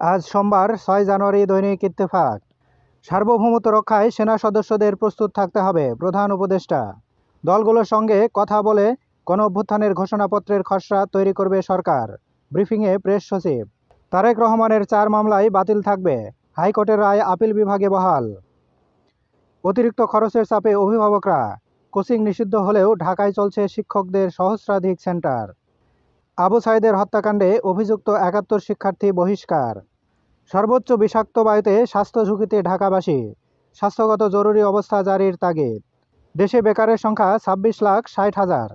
আজ সোমবার ৬ জানুয়ারি। দৈনিক ইত্তেফাক। সার্বভৌমত্ব রক্ষায় সেনা সদস্যদের প্রস্তুত থাকতে হবে, প্রধান উপদেষ্টা। দলগুলোর সঙ্গে কথা বলে গণঅভ্যুত্থানের ঘোষণাপত্রের খসড়া তৈরি করবে সরকার। ব্রিফিংয়ে প্রেস সচিব। তারেক রহমানের ৪ মামলায় বাতিল থাকবে, হাইকোর্টের রায় আপিল বিভাগে বহাল। অতিরিক্ত খরচের চাপে অভিভাবকরা, কোচিং নিষিদ্ধ হলেও ঢাকায় চলছে শিক্ষকদের সহস্রাধিক সেন্টার। আবু সাইদের হত্যাকাণ্ডে অভিযুক্ত ৭১ শিক্ষার্থী বহিষ্কার। সর্বোচ্চ বিষাক্ত বায়ুতে স্বাস্থ্য ঝুঁকিতে ঢাকাবাসী, স্বাস্থ্যগত জরুরি অবস্থা জারির তাগিদ। দেশে বেকারের সংখ্যা ২৬,৬০,০০০।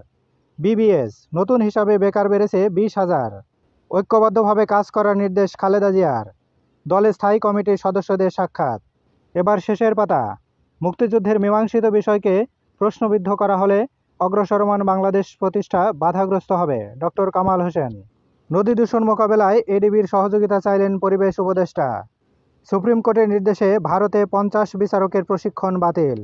বিবিএস, নতুন হিসাবে বেকার বেড়েছে ২০,০০০। ঐক্যবদ্ধভাবে কাজ করার নির্দেশ খালেদা জিয়ার। দলে স্থায়ী কমিটির সদস্যদের সাক্ষাৎ। এবার শেষের পাতা। মুক্তিযুদ্ধের মীমাংসিত বিষয়কে প্রশ্নবিদ্ধ করা হলে অগ্রসরমান বাংলাদেশ প্রতিষ্ঠা বাধাগ্রস্ত হবে, ডক্টর কামাল হোসেন। নদী দূষণ মোকাবেলায় এডিবির সহযোগিতা চাইলেন পরিবেশ উপদেষ্টা। সুপ্রিম কোর্টের নির্দেশে ভারতে ৫০ বিচারকের প্রশিক্ষণ বাতিল।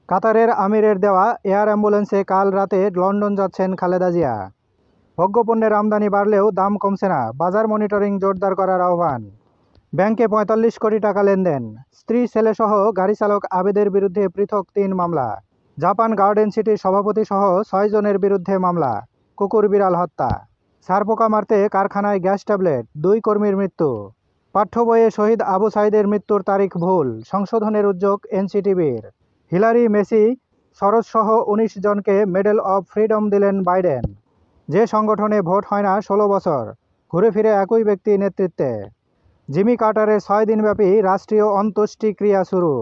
কাতারের আমিরের দেওয়া এয়ার অ্যাম্বুলেন্সে কাল রাতে লন্ডন যাচ্ছেন খালেদা জিয়া। ভোগ্যপণ্যের আমদানি বাড়লেও দাম কমছে না, বাজার মনিটরিং জোরদার করার আহ্বান। ব্যাংকে ৪৫ কোটি টাকা লেনদেন, স্ত্রী ছেলেসহ গাড়ি চালক আবেদের বিরুদ্ধে পৃথক ৩ মামলা। জাপান গার্ডেন সিটির সভাপতিসহ ৬ জনের বিরুদ্ধে মামলা। কুকুর বিড়াল হত্যা। ছারপোকা মারতে কারখানায় গ্যাস ট্যাবলেট, ২ কর্মীর মৃত্যু। পাঠ্য বইয়ে শহীদ আবু সাইদের মৃত্যুর তারিখ ভুল, সংশোধনের উদ্যোগ এনসিটিবির। হিলারি, মেসি, সরোজসহ ১৯ জনকে মেডেল অব ফ্রিডম দিলেন বাইডেন। যে সংগঠনে ভোট হয় না ১৬ বছর, ঘুরে ফিরে একই ব্যক্তি নেতৃত্বে। জিমি কার্টারের ৬ দিনব্যাপী রাষ্ট্রীয় অন্ত্যেষ্টিক্রিয়া শুরু।